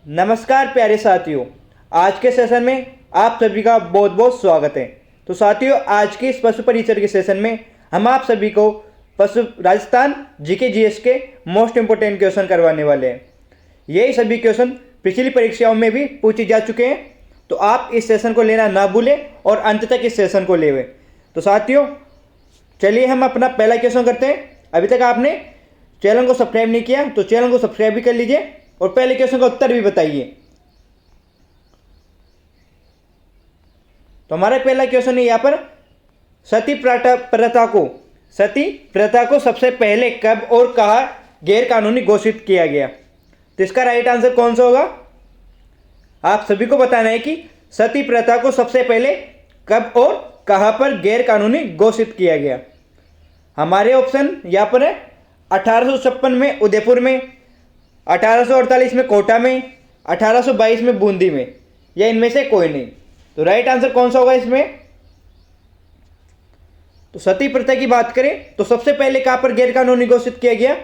नमस्कार प्यारे साथियों, आज के सेशन में आप सभी का बहुत बहुत स्वागत है। तो साथियों, आज के इस पशु परिचर के सेशन में हम आप सभी को पशु राजस्थान जीके जीएस के मोस्ट इम्पोर्टेंट क्वेश्चन करवाने वाले हैं। यही सभी क्वेश्चन पिछली परीक्षाओं में भी पूछे जा चुके हैं, तो आप इस सेशन को लेना ना भूलें और अंत तक इस सेशन को लेवें। तो साथियों, चलिए हम अपना पहला क्वेश्चन करते हैं। अभी तक आपने चैनल को सब्सक्राइब नहीं किया तो चैनल को सब्सक्राइब भी कर लीजिए और पहले क्वेश्चन का उत्तर भी बताइए। तो हमारा पहला क्वेश्चन है यहाँ पर, सती प्रथा को सबसे पहले कब और कहाँ गैर कानूनी घोषित किया गया? तो इसका राइट आंसर कौन सा होगा? आप सभी को बताना है कि सती प्रथा को सबसे पहले कब और कहाँ पर गैर कानूनी घोषित किया गया। हमारे ऑप्शन यहाँ पर है 1856 में उदयपुर में, 1848 में कोटा में, 1822 में बूंदी में, या इनमें से कोई नहीं। तो राइट आंसर कौन सा होगा इसमें? तो सती प्रथा की बात करें तो सबसे पहले कहां पर गैर कानूनी घोषित किया गया?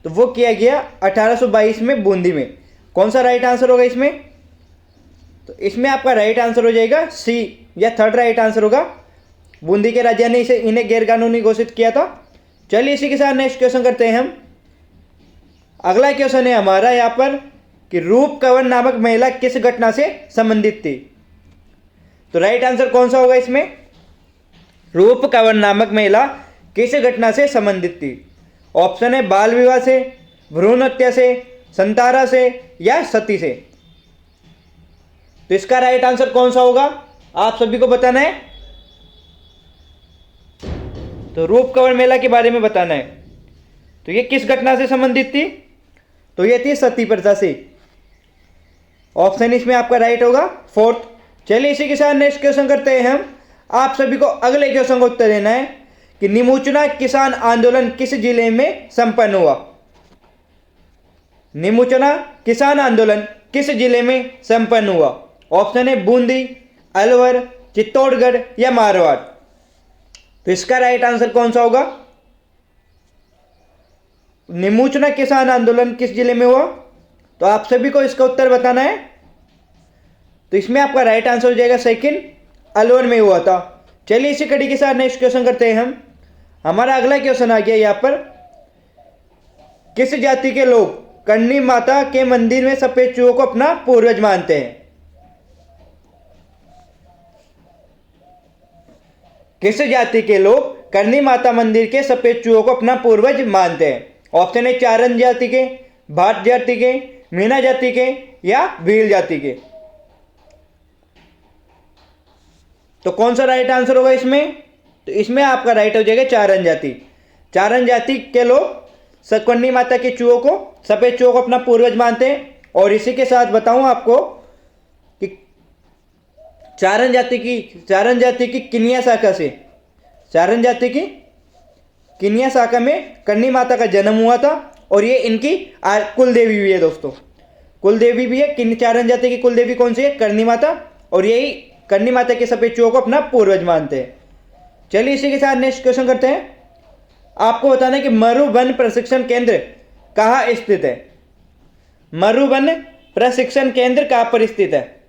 तो वो किया गया 1822 में बूंदी में। कौन सा राइट आंसर होगा इसमें? तो इसमें आपका राइट आंसर हो जाएगा सी, या थर्ड राइट आंसर होगा। बूंदी के राजा ने इन्हें गैर कानूनी घोषित किया था। चलिए इसी के साथ नेक्स्ट क्वेश्चन करते हैं हम। अगला क्वेश्चन है हमारा यहाँ पर कि रूप कंवर नामक महिला किस घटना से संबंधित थी? तो राइट आंसर कौन सा होगा इसमें? रूप कंवर नामक महिला किस घटना से संबंधित थी? ऑप्शन है बाल विवाह से, भ्रूण हत्या से, संतारा से, या सती से। तो इसका राइट आंसर कौन सा होगा आप सभी को बताना है। तो रूप कंवर महिला के बारे में बताना है। तो ये किस घटना से संबंधित थी? तो ये थी सती प्रथा से। ऑप्शन इसमें आपका राइट होगा फोर्थ। चलिए इसी के साथ नेक्स्ट क्वेश्चन करते हैं हम। आप सभी को अगले क्वेश्चन का उत्तर देना है कि निमुचना किसान आंदोलन किस जिले में संपन्न हुआ? निमुचना किसान आंदोलन किस जिले में संपन्न हुआ? ऑप्शन है बूंदी, अलवर, चित्तौड़गढ़, या मारवाड़। तो इसका राइट आंसर कौन सा होगा? निमुचना किसान आंदोलन किस जिले में हुआ? तो आप सभी को इसका उत्तर बताना है। तो इसमें आपका राइट आंसर हो जाएगा सेकंड, अलवर में हुआ था। चलिए इसी कड़ी के साथ नेक्स्ट क्वेश्चन करते हैं हम। हमारा अगला क्वेश्चन आ गया यहाँ पर, किस जाति के लोग करणी माता के मंदिर में सफेद चूहों को अपना पूर्वज मानते हैं? किस जाति के लोग करणी माता मंदिर के सफेद चूहों को अपना पूर्वज मानते हैं? ऑप्शन है चारण जाति के, भाट जाति के, मीना जाति के, या भील जाति के। तो कौन सा राइट आंसर होगा इसमें? तो इसमें आपका राइट हो जाएगा चारण जाति। चारण जाति के लोग करणी माता के चूहों को, सफेद चूहों को अपना पूर्वज मानते हैं। और इसी के साथ बताऊं आपको कि चारण जाति की किन्या शाखा से, चारण जाति की किन्या शाखा में करणी माता का जन्म हुआ था, और ये इनकी कुल देवी भी है दोस्तों। कुल देवी भी है। चारण जाति की कुल देवी कौन सी है? करणी माता। और यही करणी माता के सफेद चूहों को अपना पूर्वज मानते हैं। चलिए इसी के साथ नेक्स्ट क्वेश्चन करते हैं। आपको बताना है कि मरु वन प्रशिक्षण केंद्र कहाँ स्थित है? मरु वन प्रशिक्षण केंद्र कहाँ पर स्थित है?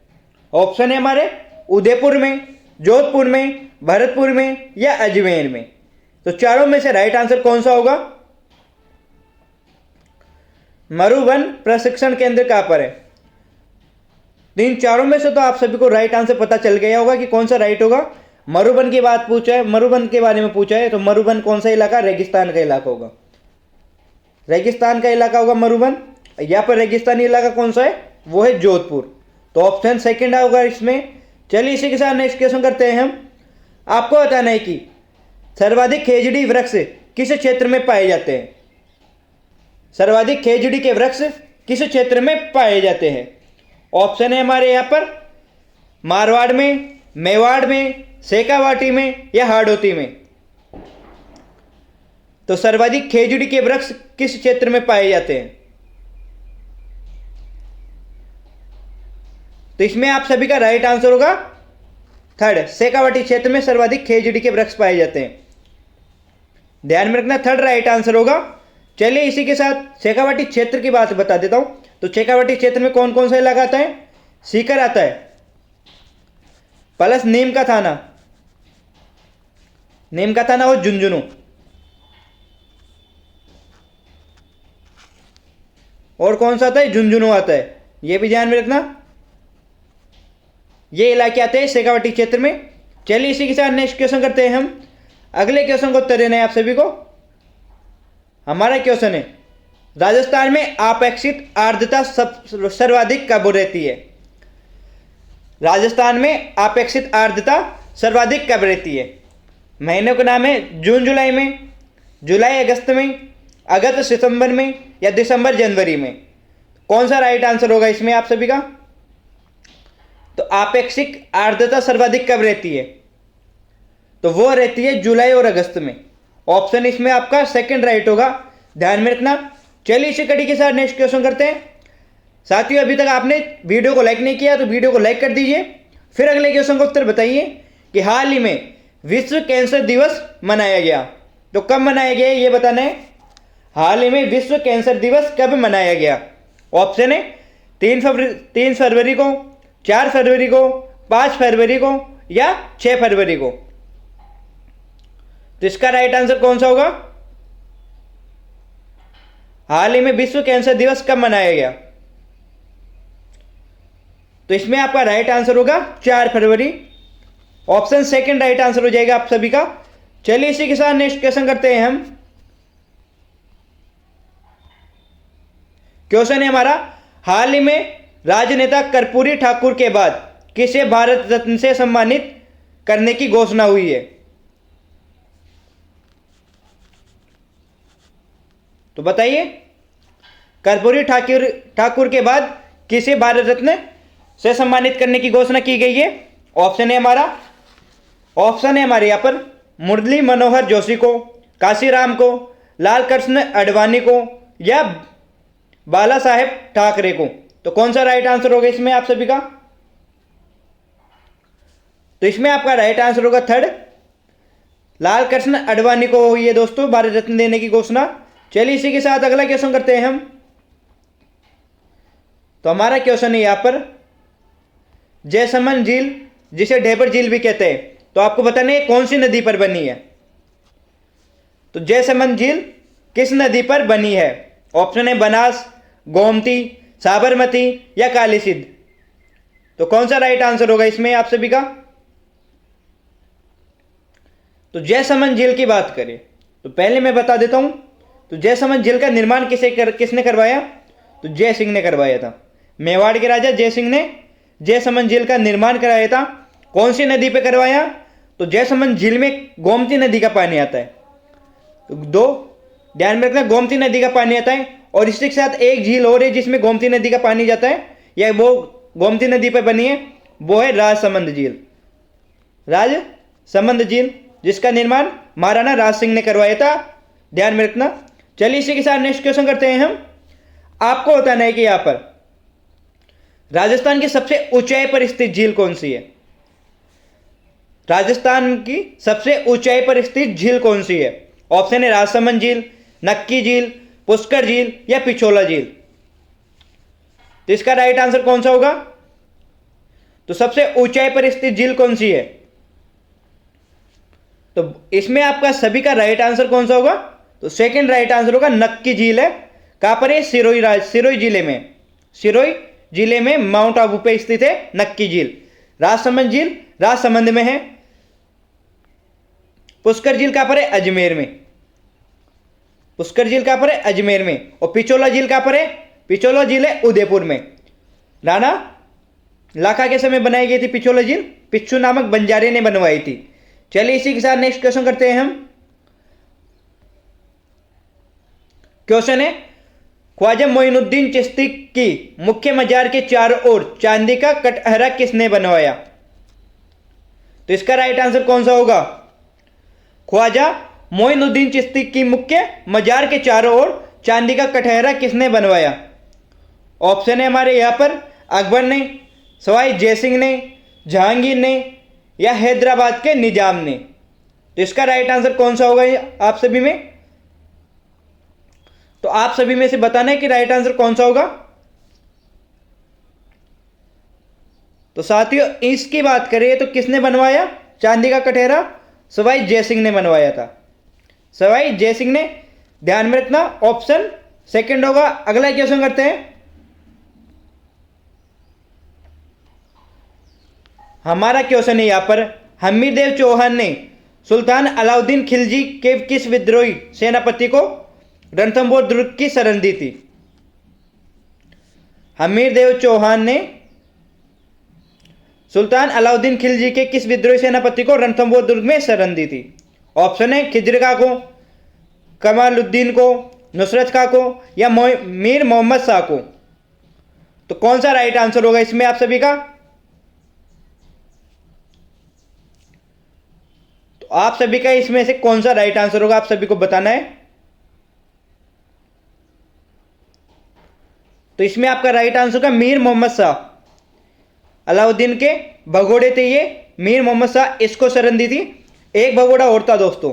ऑप्शन है हमारे उदयपुर में, जोधपुर में, भरतपुर में, या अजमेर में। तो चारों में से राइट आंसर कौन सा होगा? मरुवन प्रशिक्षण केंद्र कहां पर है? इन चारों में से तो आप सभी को राइट आंसर पता चल गया होगा कि कौन सा राइट होगा। मरुवन की बात पूछा है, मरुवन के बारे में पूछा है, तो मरुवन कौन सा इलाका? रेगिस्तान का इलाका होगा। रेगिस्तान का इलाका होगा मरुवन। यहाँ पर रेगिस्तानी इलाका कौन सा है? वो है जोधपुर। तो ऑप्शन सेकंड होगा इसमें। चलिए इसी के साथ नेक्स्ट क्वेश्चन करते हैं हम। आपको बताना है कि सर्वाधिक खेजड़ी वृक्ष किस क्षेत्र में पाए जाते हैं? सर्वाधिक खेजड़ी के वृक्ष किस क्षेत्र में पाए जाते हैं? ऑप्शन है हमारे यहाँ पर मारवाड़ में, मेवाड़ में, शेखावाटी में, या हाड़ौती में। तो सर्वाधिक खेजड़ी के वृक्ष किस क्षेत्र में पाए जाते हैं? तो इसमें आप सभी का राइट आंसर होगा थर्ड, शेखावाटी क्षेत्र में सर्वाधिक खेजड़ी के वृक्ष पाए जाते हैं। ध्यान में रखना, थर्ड राइट आंसर होगा। चलिए इसी के साथ शेखावाटी क्षेत्र की बात बता देता हूं। तो शेखावाटी क्षेत्र में कौन कौन सा इलाका आता है? सीकर आता है, प्लस नीम का थाना और झुंझुनू। और कौन सा आता है? झुंझुनू आता है, ये भी ध्यान में रखना। ये इलाके आते हैं शेखावाटी क्षेत्र में। चलिए इसी के साथ नेक्स्ट क्वेश्चन करते हैं हम। अगले क्वेश्चन को उत्तर देना है आप सभी को। हमारा क्वेश्चन है, राजस्थान में अपेक्षित आर्द्रता सर्वाधिक कब रहती है? राजस्थान में अपेक्षित आर्द्रता सर्वाधिक कब रहती है? महीनों का नाम है जून जुलाई में, जुलाई अगस्त में, अगस्त सितंबर में, या दिसंबर जनवरी में। कौन सा राइट आंसर होगा इसमें आप सभी का? तो अपेक्षित आर्द्रता सर्वाधिक कब रहती है? तो वो रहती है जुलाई और अगस्त में। ऑप्शन इसमें आपका सेकंड राइट होगा, ध्यान में रखना। चलिए इसी कड़ी के साथ नेक्स्ट क्वेश्चन करते हैं। साथियों, अभी तक आपने वीडियो को लाइक नहीं किया तो वीडियो को लाइक कर दीजिए। फिर अगले क्वेश्चन का उत्तर बताइए कि हाल ही में विश्व कैंसर दिवस मनाया गया, तो कब मनाया गया ये बताना है। हाल ही में विश्व कैंसर दिवस कब मनाया गया? ऑप्शन है 3 फरवरी को, 4 फरवरी को, 5 फरवरी को, या 6 फरवरी को। तो इसका राइट आंसर कौन सा होगा? हाल ही में विश्व कैंसर दिवस कब मनाया गया? तो इसमें आपका राइट आंसर होगा 4 फरवरी। ऑप्शन सेकंड राइट आंसर हो जाएगा आप सभी का। चलिए इसी के साथ नेक्स्ट क्वेश्चन करते हैं हम। क्वेश्चन है हमारा, हाल ही में राजनेता कर्पूरी ठाकुर के बाद किसे भारत रत्न से सम्मानित करने की घोषणा हुई है? तो बताइए, कर्पूरी ठाकुर के बाद किसे भारत रत्न से सम्मानित करने की घोषणा की गई है? ऑप्शन है हमारे यहाँ पर मुरली मनोहर जोशी को, काशीराम को, लाल कृष्ण आडवाणी को, या बाला साहेब ठाकरे को। तो कौन सा राइट आंसर होगा इसमें आप सभी का? तो इसमें आपका राइट आंसर होगा थर्ड, लाल कृष्ण आडवाणी को हुई है दोस्तों भारत रत्न देने की घोषणा। चलिए इसी के साथ अगला क्वेश्चन करते हैं हम। तो हमारा क्वेश्चन है यहां पर, जयसमंद झील जिसे ढेबर झील भी कहते हैं, तो आपको बताना है कौन सी नदी पर बनी है। तो जयसमंद झील किस नदी पर बनी है? ऑप्शन है बनास, गोमती, साबरमती, या काली सिंध। तो कौन सा राइट आंसर होगा इसमें आप सभी का? तो जयसमंद झील की बात करें तो पहले मैं बता देता हूं। तो जयसमंद झील का निर्माण किसने करवाया? तो जय सिंह ने करवाया था। मेवाड़ के राजा जय सिंह ने जयसमंद झील का निर्माण कराया था। कौन सी नदी पे करवाया? तो जयसमंद झील में गोमती नदी का पानी आता है। तो दो ध्यान में रखना, गोमती नदी का पानी आता है, और इसके साथ एक झील और है जिसमें गोमती नदी का पानी जाता है, या वो गोमती नदी पर बनी है, वो है राजसमंद झील। राजसमंद झील जिसका निर्माण महाराणा राज सिंह ने करवाया था, ध्यान में रखना। चलिए इसी के साथ नेक्स्ट क्वेश्चन करते हैं हम। आपको बताना है कि यहां पर राजस्थान की सबसे ऊंचाई पर स्थित झील कौन सी है? राजस्थान की सबसे ऊंचाई पर स्थित झील कौन सी है? ऑप्शन है राजसमंद झील, नक्की झील, पुष्कर झील, या पिछोला झील। तो इसका राइट आंसर कौन सा होगा? तो सबसे ऊंचाई पर स्थित झील कौन सी है? तो इसमें आपका सभी का राइट आंसर कौन सा होगा? तो सेकंड राइट आंसर होगा नक्की झील है। कहां पर है? सिरोही जिले में। सिरोही जिले में माउंट आबू पे स्थित है नक्की झील। राजसमंद झील राजसमंद में है। पुष्कर झील कहां पर है? अजमेर में। पुष्कर झील कहां पर है? अजमेर में। और पिछोला झील कहां पर है? पिछोला झील है उदयपुर में। राणा लाखा के समय बनाई गई थी पिछोला झील, पिच्छू नामक बंजारे ने बनवाई थी। चलिए इसी के साथ नेक्स्ट क्वेश्चन करते हैं हम। क्वेश्चन है, ख्वाजा मोइनुद्दीन चिश्ती की मुख्य मजार के चारों ओर चांदी का कटहरा किसने बनवाया? तो इसका राइट आंसर कौन सा होगा? ख्वाजा मोइनुद्दीन चिश्ती की मुख्य मजार के चारों ओर चांदी का कटहरा किसने बनवाया? ऑप्शन है हमारे यहां पर अकबर ने, सवाई जयसिंह ने, जहांगीर ने, या हैदराबाद के निजाम ने। तो इसका राइट आंसर कौन सा होगा आप सभी में? तो आप सभी में से बताना है कि राइट आंसर कौन सा होगा। तो साथियों इसकी बात करें तो किसने बनवाया चांदी का कटहरा? सवाई जयसिंह ने बनवाया था। सवाई जयसिंह ने, ध्यान में रखना, ऑप्शन सेकंड होगा। अगला क्वेश्चन करते हैं। हमारा क्वेश्चन है यहां पर, हमीरदेव चौहान ने सुल्तान अलाउद्दीन खिलजी के किस विद्रोही सेनापति को रणथंभौर दुर्ग की शरण दी थी? हमीरदेव चौहान ने सुल्तान अलाउद्दीन खिलजी के किस विद्रोही सेनापति को रणथंभौर दुर्ग में शरण दी थी? ऑप्शन है खिज्र खां को, कमालुद्दीन को, नुसरत खां को या मीर मोहम्मद शाह को। तो कौन सा राइट आंसर होगा इसमें आप सभी का? तो आप सभी का इसमें से कौन सा राइट आंसर होगा आप सभी को बताना है। तो इसमें आपका राइट आंसर होगा मीर मोहम्मद शाह। अलाउद्दीन के भगोड़े थे ये, मीर मोहम्मद शाह इसको शरण दी थी। एक भगोड़ा और था दोस्तों,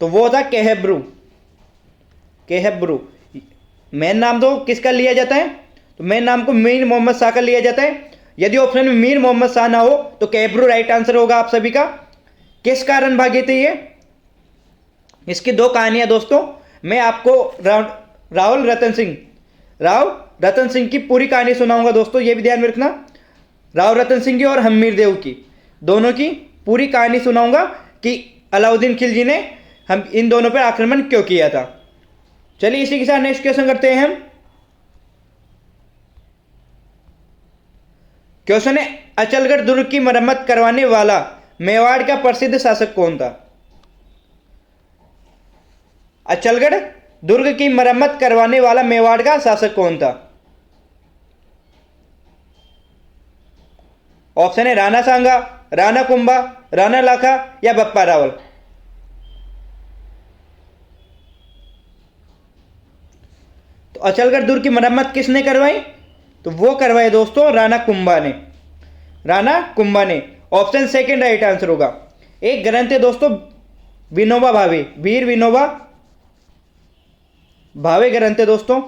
तो वो था केहब्रू। केहब्रू मेन नाम तो किसका लिया जाता है? तो मेन नाम को मीर मोहम्मद शाह का लिया जाता है। यदि ऑप्शन में मीर मोहम्मद शाह ना हो तो केहब्रू राइट आंसर होगा आप सभी का। किस कारण भागे थे ये? इसकी दो कहानियां दोस्तों, मैं आपको राव रतन सिंह की पूरी कहानी सुनाऊंगा दोस्तों, ये भी ध्यान में रखना। राव रतन सिंह की और हमीरदेव की, दोनों की पूरी कहानी सुनाऊंगा कि अलाउद्दीन खिलजी ने हम इन दोनों पर आक्रमण क्यों किया था। चलिए इसी के साथ नेक्स्ट क्वेश्चन करते हैं हम। क्वेश्चन है, अचलगढ़ दुर्ग की मरम्मत करवाने वाला मेवाड़ का प्रसिद्ध शासक कौन था? अचलगढ़ दुर्ग की मरम्मत करवाने वाला मेवाड़ का शासक कौन था? ऑप्शन है राणा सांगा, राणा कुंभा, राणा लाखा या बप्पा रावल। तो अचलगढ़ दुर्ग की मरम्मत किसने करवाई? तो वो करवाए दोस्तों राणा कुंभा ने। राणा कुंभा ने, ऑप्शन सेकंड राइट आंसर होगा। एक ग्रंथ है दोस्तों विनोबा भावे, वीर विनोबा भावे ग्रंथ है दोस्तों,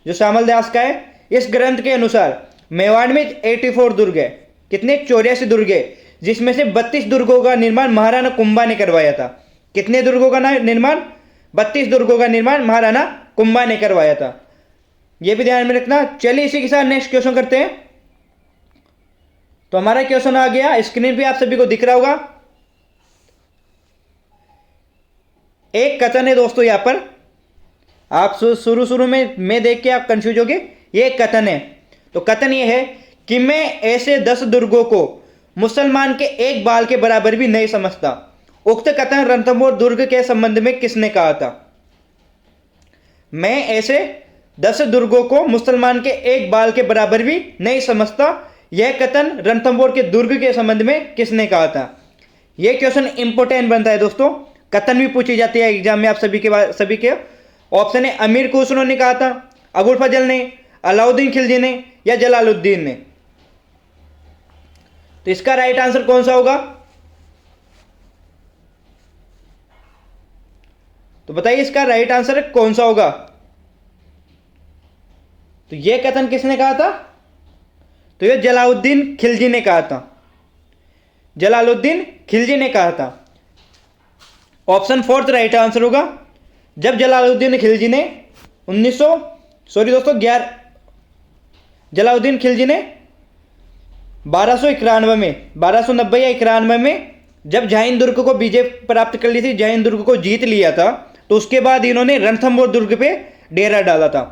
जो श्यामल दास का है। इस ग्रंथ के अनुसार मेवाड़ में 84 दुर्ग है। कितने? 84 दुर्ग है, जिसमें से 32 दुर्गों का निर्माण महाराणा कुंभा ने करवाया था। कितने दुर्गों का निर्माण? 32 दुर्गों का निर्माण महाराणा कुंभा ने करवाया था, यह भी ध्यान में रखना। चलिए इसी के साथ नेक्स्ट क्वेश्चन करते हैं। तो हमारा क्वेश्चन आ गया, स्क्रीन पे आप सभी को दिख रहा होगा। एक कथन है दोस्तों, यहां पर आप शुरू में देख के आप कंफ्यूज होगे। ये एक कथन है। तो कथन ये है कि मैं ऐसे 10 दुर्गों को मुसलमान के एक बाल के बराबर भी नहीं समझता। उक्त कथन रणथंभौर दुर्ग के संबंध में किसने कहा था? मैं ऐसे 10 दुर्गों को मुसलमान के एक बाल के बराबर भी नहीं समझता। यह कथन रणथंभौर के दुर्ग के संबंध में किसने कहा था? यह क्वेश्चन इंपोर्टेंट बनता है दोस्तों, कथन भी पूछी जाती है एग्जाम में आप सभी के। ऑप्शन है अमीर खुसरो ने कहा था, अबुल फजल ने, अलाउद्दीन खिलजी ने या जलालुद्दीन ने। तो इसका राइट आंसर कौन सा होगा? तो बताइए इसका राइट आंसर कौन सा होगा? तो यह कथन किसने कहा था? तो यह जलालुद्दीन खिलजी ने कहा था। जलालुद्दीन खिलजी ने कहा था। ऑप्शन फोर्थ राइट आंसर होगा। जब जलालुद्दीन खिलजी ने जलालुद्दीन खिलजी ने 1291 में, 1290 या 91 में जब जैन दुर्ग को विजय प्राप्त कर ली थी, जैन दुर्ग को जीत लिया था, तो उसके बाद इन्होंने रणथंभौर दुर्ग पे डेरा डाला था।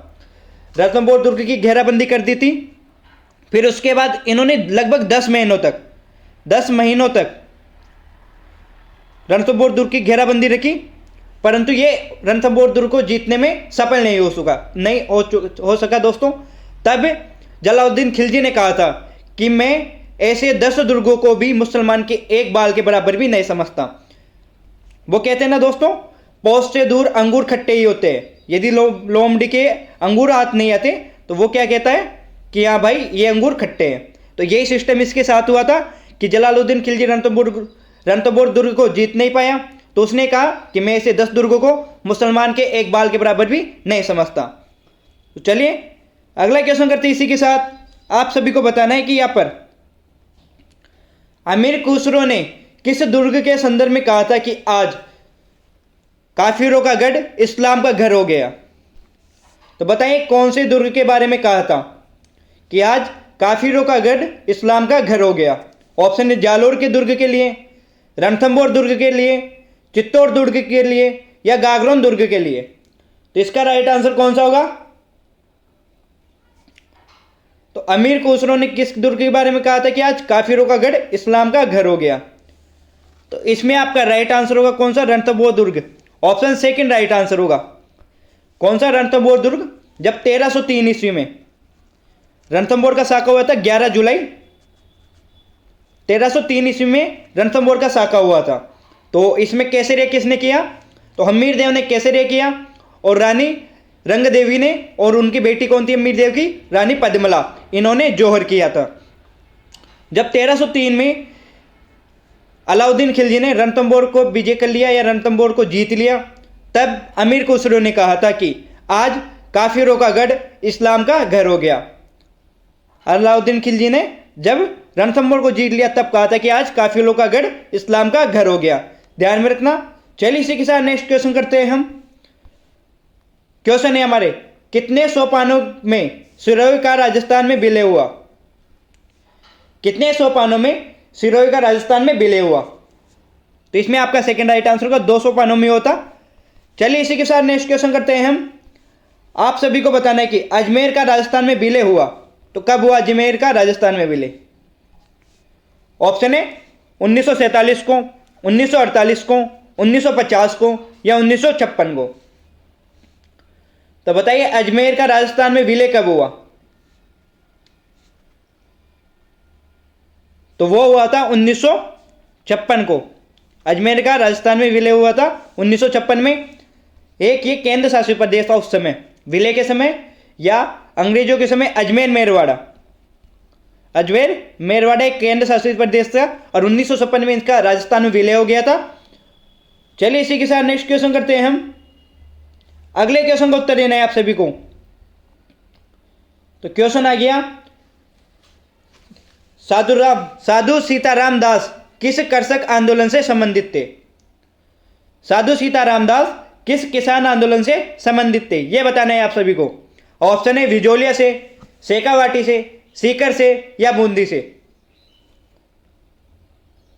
रणथंभौर दुर्ग की घेराबंदी कर दी थी। फिर उसके बाद इन्होंने लगभग 10 महीनों तक रणथंभौर दुर्ग की घेराबंदी रखी, परंतु ये रणथंभौर दुर्ग को जीतने में सफल नहीं हो सका दोस्तों। तब जलालुद्दीन खिलजी ने कहा था कि मैं ऐसे 10 दुर्गों को भी मुसलमान के एक बाल के बराबर भी नहीं समझता। वो कहते हैं ना दोस्तों, पौष से दूर अंगूर खट्टे ही होते हैं। यदि लोमड़ी के अंगूर हाथ नहीं आते तो वो क्या कहता है कि हाँ भाई ये अंगूर खट्टे हैं। तो यही सिस्टम इसके साथ हुआ था कि जलालुद्दीन खिलजी रणथंभौर दुर्ग को जीत नहीं पाया, तो उसने कहा कि मैं ऐसे 10 दुर्गों को मुसलमान के एक बाल के बराबर भी नहीं समझता। तो चलिए अगला क्वेश्चन करते हैं इसी के साथ। आप सभी को बताना है कि यहाँ पर अमीर खुसरो ने किस दुर्ग के संदर्भ में कहा था कि आज काफिरों का गढ़ इस्लाम का घर हो गया। तो बताइए कौन से दुर्ग के बारे में कहा था कि आज काफिरों का गढ़ इस्लाम का घर हो गया। ऑप्शन है जालोर के दुर्ग के लिए, रणथंबोर दुर्ग के लिए, चित्तौड़ दुर्ग के लिए या गागरोन दुर्ग के लिए। तो इसका राइट आंसर कौन सा होगा? तो अमीर खुसरो ने किस दुर्ग के बारे में कहा था कि आज काफिरों का गढ़ इस्लाम का घर हो गया। तो इसमें आपका राइट आंसर होगा कौन सा? रणथंबोर दुर्ग। ऑप्शन सेकंड राइट आंसर होगा। कौन सा रणथंबोर दुर्ग? जब 1303 ईस्वी में रणथंबोर का साका हुआ था 11 जुलाई 1303 ईस्वी में रणथंबोर का साका हुआ था। तो इसमें केसरिया किसने किया? तो हमीर देव ने केसरिया किया और रानी रंग देवी ने, और उनकी बेटी कौन थी हमीर देव की? रानी पद्मला, इन्होंने जौहर किया था। जब 1303 में अलाउद्दीन खिलजी ने रणथंबोर को विजय कर लिया या रणथंबोर को जीत लिया, तब अमीर खुसरो ने कहा था कि आज काफिरों का गढ़ इस्लाम का घर हो गया। अलाउद्दीन खिलजी ने जब रणथंबोर को जीत लिया तब कहा था कि आज काफिरों का गढ़ इस्लाम का घर हो गया। ध्यान में रखना। चलिए इसी के साथ नेक्स्ट क्वेश्चन करते हैं हम। क्वेश्चन है हमारे, कितने सोपानों में सिरोही का राजस्थान में विलय हुआ? कितने सोपानों में सिरोही का राजस्थान में विलय हुआ? तो इसमें आपका सेकंड राइट आंसर होगा 2 सोपानों में होता। चलिए इसी के साथ नेक्स्ट क्वेश्चन करते हैं हम। आप सभी को बताना है कि अजमेर का राजस्थान में विलय हुआ तो कब हुआ? अजमेर का राजस्थान में विलय। ऑप्शन है 1947 को, 1948 को, 1950 को या 1956 को। तो बताइए अजमेर का राजस्थान में विलय कब हुआ? तो वो हुआ था 1956 को। अजमेर का राजस्थान में विलय हुआ था 1956 में। एक ये केंद्र शासित प्रदेश था उस समय, विलय के समय या अंग्रेजों के समय अजमेर मेरवाड़ा। अजमेर मेरवाड़ा एक केंद्र शासित प्रदेश था और 1956 में इसका राजस्थान में विलय हो गया था। चलिए इसी के साथ नेक्स्ट क्वेश्चन करते हैं हम। अगले क्वेश्चन का उत्तर देना है आप सभी को। तो क्वेश्चन आ गया, साधु सीताराम दास किस कृषक आंदोलन से संबंधित थे? साधु सीताराम दास किस किसान आंदोलन से संबंधित थे, यह बताना है आप सभी को। ऑप्शन है विजोलिया से, शेखावाटी से, सीकर से या बूंदी से।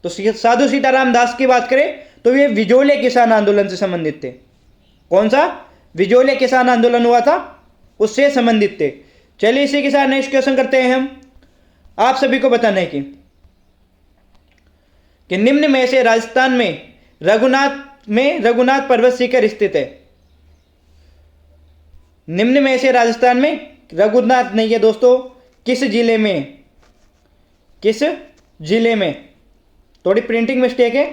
तो साधु सीताराम दास की बात करें तो ये विजोलिया किसान आंदोलन से संबंधित थे। कौन सा? विजोलिया किसान आंदोलन हुआ था उससे संबंधित थे। चलिए इसी के साथ नेक्स्ट क्वेश्चन करते हैं हम। आप सभी को बताना है कि निम्न में से राजस्थान में रघुनाथ पर्वत शिखर स्थित है। निम्न में से राजस्थान में रघुनाथ नहीं है दोस्तों, किस जिले में? किस जिले में? थोड़ी प्रिंटिंग मिस्टेक है।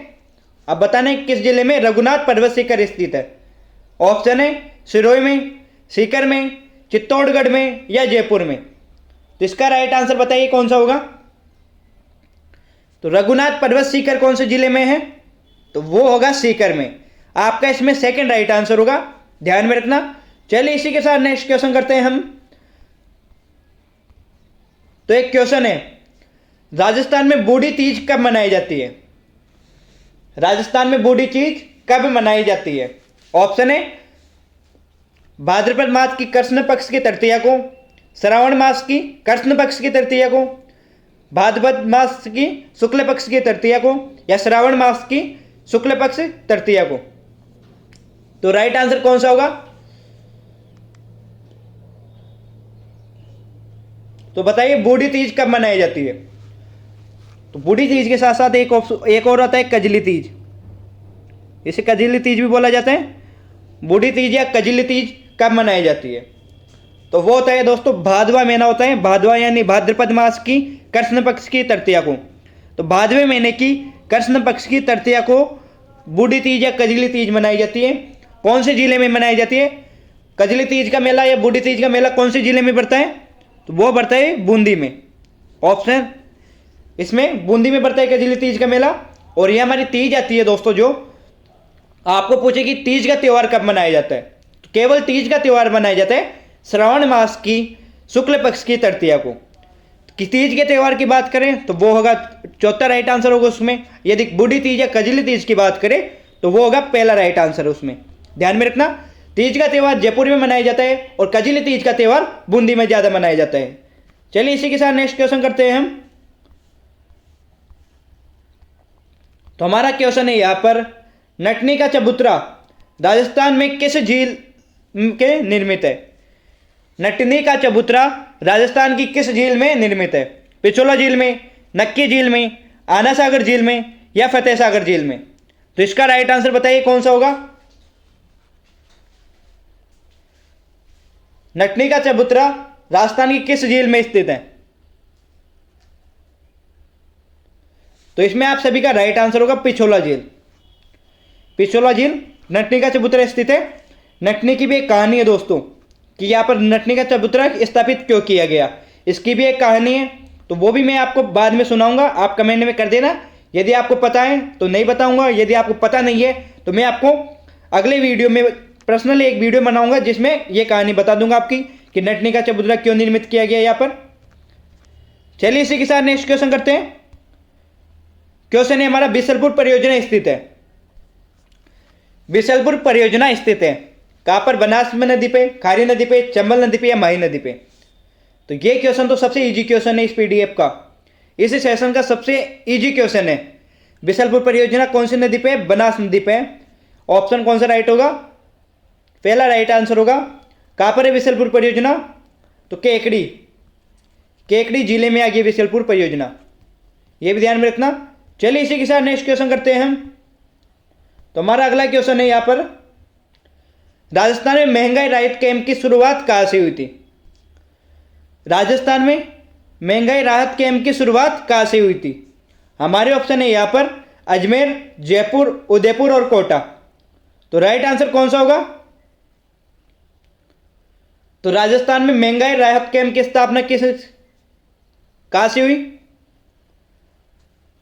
अब बताना है किस जिले में रघुनाथ पर्वत शिखर स्थित है। ऑप्शन है सिरोही में, सीकर में, चित्तौड़गढ़ में या जयपुर में। तो इसका राइट आंसर बताइए कौन सा होगा? तो रघुनाथ पर्वत शिखर कौन से जिले में है? तो वो होगा सीकर में। आपका इसमें सेकंड राइट आंसर होगा, ध्यान में रखना। चलिए इसी के साथ नेक्स्ट क्वेश्चन करते हैं हम। तो एक क्वेश्चन है, राजस्थान में बूढ़ी तीज कब मनाई जाती है? राजस्थान में बूढ़ी तीज कब मनाई जाती है? ऑप्शन है भाद्रपद मास की कृष्ण पक्ष की तृतीया को, श्रावण मास की कृष्ण पक्ष की तृतीया को, भाद्रपद मास की शुक्ल पक्ष की तृतीया को या श्रावण मास की शुक्ल पक्ष तृतीया को। तो राइट आंसर कौन सा होगा? तो बताइए बूढ़ी तीज कब मनाई जाती है? तो बूढ़ी तीज के साथ साथ एक और आता है कजली तीज। इसे कजली तीज भी बोला जाता है। बूढ़ी तीज या कजली तीज कब मनाई जाती है? तो वो होता है दोस्तों भादवा महीना होता है, भादवा यानी भाद्रपद मास की कृष्ण पक्ष की तृतीया को। तो भादवे महीने की कृष्ण पक्ष की तृतीया को बूढ़ी तीज या कजली तीज मनाई जाती है। कौन से जिले में मनाई जाती है? कजली तीज का मेला या बूढ़ी तीज का मेला कौन से जिले में पड़ता है? तो वो पड़ता है बूंदी में। ऑप्शन इसमें बूंदी में पड़ता है कजली तीज का मेला। और ये हमारी तीज आती है दोस्तों, जो आपको पूछे कि तीज का त्यौहार कब मनाया जाता है, तो केवल तीज का त्यौहार मनाया जाता है श्रावण मास की शुक्ल पक्ष की तृतीया को। कि तीज के त्यौहार की बात करें तो वो होगा चौथा राइट आंसर होगा उसमें। यदि बूढ़ी तीज या कजली तीज की बात करें तो वो होगा पहला राइट आंसर उसमें। ध्यान में रखना, तीज का त्यौहार जयपुर में मनाया जाता है और कजली तीज का त्यौहार बूंदी में ज़्यादा मनाया जाता है। चलिए इसी के साथ नेक्स्ट क्वेश्चन करते हैं हम। तो हमारा क्वेश्चन है यहाँ पर, नटनी का चबूतरा राजस्थान में किस झील के निर्मित है? नटनी का चबूतरा राजस्थान की किस झील में निर्मित है? पिछोला झील में, नक्की झील में, आना सागर झील में या फतेह सागर झील में? तो इसका राइट आंसर बताइए कौन सा होगा। नटनी का चबूतरा राजस्थान की किस झील में स्थित है? तो इसमें आप सभी का राइट आंसर होगा पिछोला झील। पिछोला झील नटनी का चबूतरा स्थित है। नटनी की भी एक कहानी है दोस्तों कि यहाँ पर नटनी का चबूतरा स्थापित क्यों किया गया, इसकी भी एक कहानी है, तो वो भी मैं आपको बाद में सुनाऊंगा। आप कमेंट में कर देना, यदि आपको पता है तो नहीं बताऊंगा, यदि आपको पता नहीं है तो मैं आपको अगले वीडियो में पर्सनली एक वीडियो बनाऊंगा जिसमें ये कहानी बता दूंगा आपकी कि नटनी का चबूतरा क्यों निर्मित किया गया यहाँ पर। चलिए इसी के साथ नेक्स्ट क्वेश्चन करते हैं। क्वेश्चन है हमारा, बिसलपुर परियोजना स्थित है। बिसलपुर परियोजना स्थित है कहाँ पर? बनास नदी पे, खारी नदी पे, चंबल नदी पे या माही नदी पे? तो ये क्वेश्चन तो सबसे इजी क्वेश्चन है इस पीडीएफ का, इस सेशन का सबसे इजी क्वेश्चन है। बिसलपुर परियोजना कौन सी नदी पे? बनास नदी पे। ऑप्शन कौन सा राइट होगा? पहला राइट आंसर होगा। कहाँ पर है बिसलपुर परियोजना? तो केकड़ी, केकड़ी जिले में आ गई बिसलपुर परियोजना, ये भी ध्यान में रखना। चलिए इसी के साथ नेक्स्ट क्वेश्चन करते हैं हम। तो हमारा अगला क्वेश्चन है यहाँ पर, राजस्थान में महंगाई राहत कैंप की शुरुआत कहाँ से हुई थी? राजस्थान में महंगाई राहत कैंप की शुरुआत कहाँ से हुई थी? हमारे ऑप्शन है यहाँ पर अजमेर, जयपुर, उदयपुर और कोटा। तो राइट आंसर कौन सा होगा? तो राजस्थान में महंगाई राहत कैंप की स्थापना कहाँ से हुई?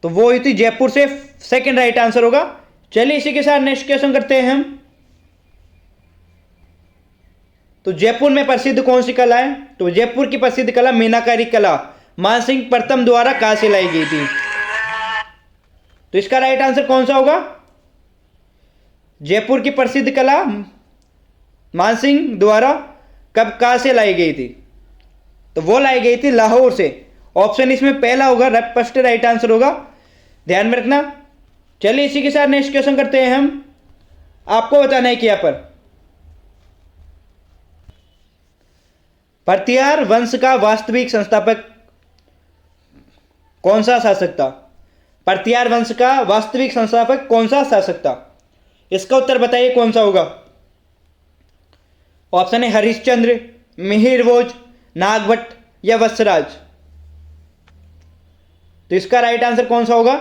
तो वो हुई थी जयपुर से, सेकंड राइट आंसर होगा। चलिए इसी के साथ नेक्स्ट क्वेश्चन करते हैं हम। तो जयपुर में प्रसिद्ध कौन सी कला है? तो जयपुर की प्रसिद्ध कला मीनाकारी कला मानसिंह प्रथम द्वारा कहाँ से लाई गई थी? तो इसका राइट आंसर कौन सा होगा? जयपुर की प्रसिद्ध कला मानसिंह द्वारा कब कहाँ से लाई गई थी? तो वो लाई गई थी लाहौर से। ऑप्शन इसमें पहला होगा, फर्स्ट राइट आंसर होगा, ध्यान में रखना। चलिए इसी के साथ नेक्स्ट क्वेश्चन करते हैं हम। आपको बताना है कि यहाँ पर प्रतिहार वंश का वास्तविक संस्थापक कौन सा शासक था? प्रतिहार वंश का वास्तविक संस्थापक कौन सा शासक था? इसका उत्तर बताइए कौन सा होगा। ऑप्शन है हरिश्चंद्र, मिहिर भोज, नागभट्ट या वत्सराज। तो इसका राइट आंसर कौन सा होगा?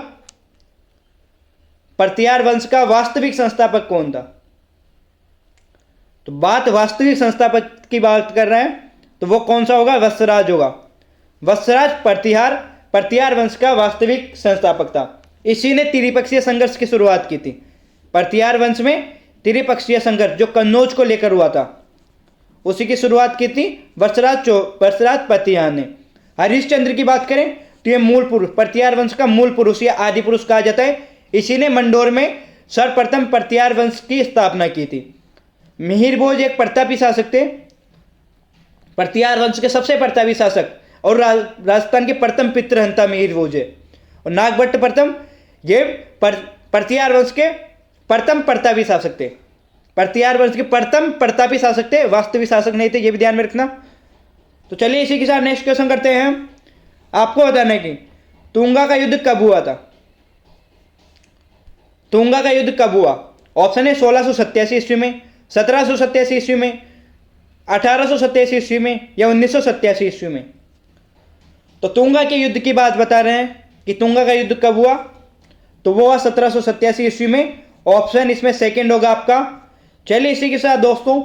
प्रतिहार वंश का वास्तविक संस्थापक कौन था? तो बात वास्तविक संस्थापक की बात कर रहे हैं तो वो कौन सा होगा? वत्सराज होगा। वत्सराज प्रतिहार वंश का वास्तविक संस्थापक था। इसी ने त्रिपक्षीय संघर्ष की शुरुआत की थी। प्रतिहार वंश में त्रिपक्षीय संघर्ष जो कन्नौज को लेकर हुआ था उसी की शुरुआत की थी वत्सराज प्रतिहार ने। हरिश्चंद्र की बात करें तो ये मूल पुरुष, प्रतिहार वंश का मूल पुरुष या आदि पुरुष कहा जाता है। इसी ने मंडोर में सर्वप्रथम प्रतिहार वंश की स्थापना की थी। मिहिर भोज एक प्रतापी शासक थे, प्रतिहार वंश के सबसे प्रतापी शासक और राजस्थान के प्रथम पितृहंता मिहिर भोज है। और नागभट्ट प्रथम ये प्रतिहार वंश के प्रथम प्रतापी शासक थे। प्रतिहार वंश के प्रथम प्रतापी शासक थे, वास्तविक शासक नहीं थे, ये भी ध्यान में रखना। तो चलिए इसी के साथ नेक्स्ट क्वेश्चन करते हैं। आपको बताना है कि तुंगा का युद्ध कब हुआ था? तुंगा का युद्ध कब हुआ? ऑप्शन है 1687 ईस्वी में, 1787 ईस्वी में, 1887 ईस्वी में या 1987 ईस्वी में। तो तुंगा के युद्ध की बात बता रहे हैं कि तुंगा का युद्ध कब हुआ? तो वो हुआ 1787 ईस्वी में। ऑप्शन इसमें सेकंड होगा आपका। चलिए इसी के साथ दोस्तों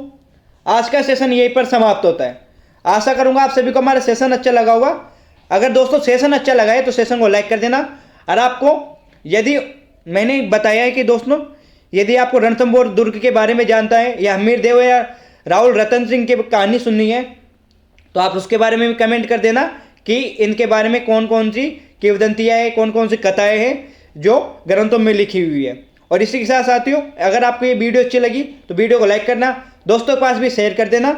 आज का सेशन यहीं पर समाप्त होता है। आशा करूंगा आप सभी को हमारा सेशन अच्छा लगा होगा। अगर दोस्तों सेशन अच्छा लगा है तो सेशन को लाइक कर देना। और आपको यदि मैंने बताया है कि दोस्तों यदि आपको रणथंभौर दुर्ग के बारे में जानता है या हमीर देव या राहुल रतन सिंह की कहानी सुननी है तो आप उसके बारे में भी कमेंट कर देना कि इनके बारे में कौन कौन सी किंवदंतियाँ हैं, कौन कौन सी कथाएँ हैं जो ग्रंथों में लिखी हुई है। और इसी के साथ साथियों, अगर आपको ये वीडियो अच्छी लगी तो वीडियो को लाइक करना, दोस्तों के पास भी शेयर कर देना,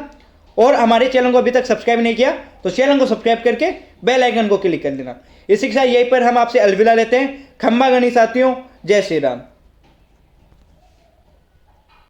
और हमारे चैनल को अभी तक सब्सक्राइब नहीं किया तो चैनल को सब्सक्राइब करके बेल आइकन को क्लिक कर देना। इसी के साथ यहीं पर हम आपसे अलविदा लेते हैं। खम्मा गणी साथियों, जय श्री राम।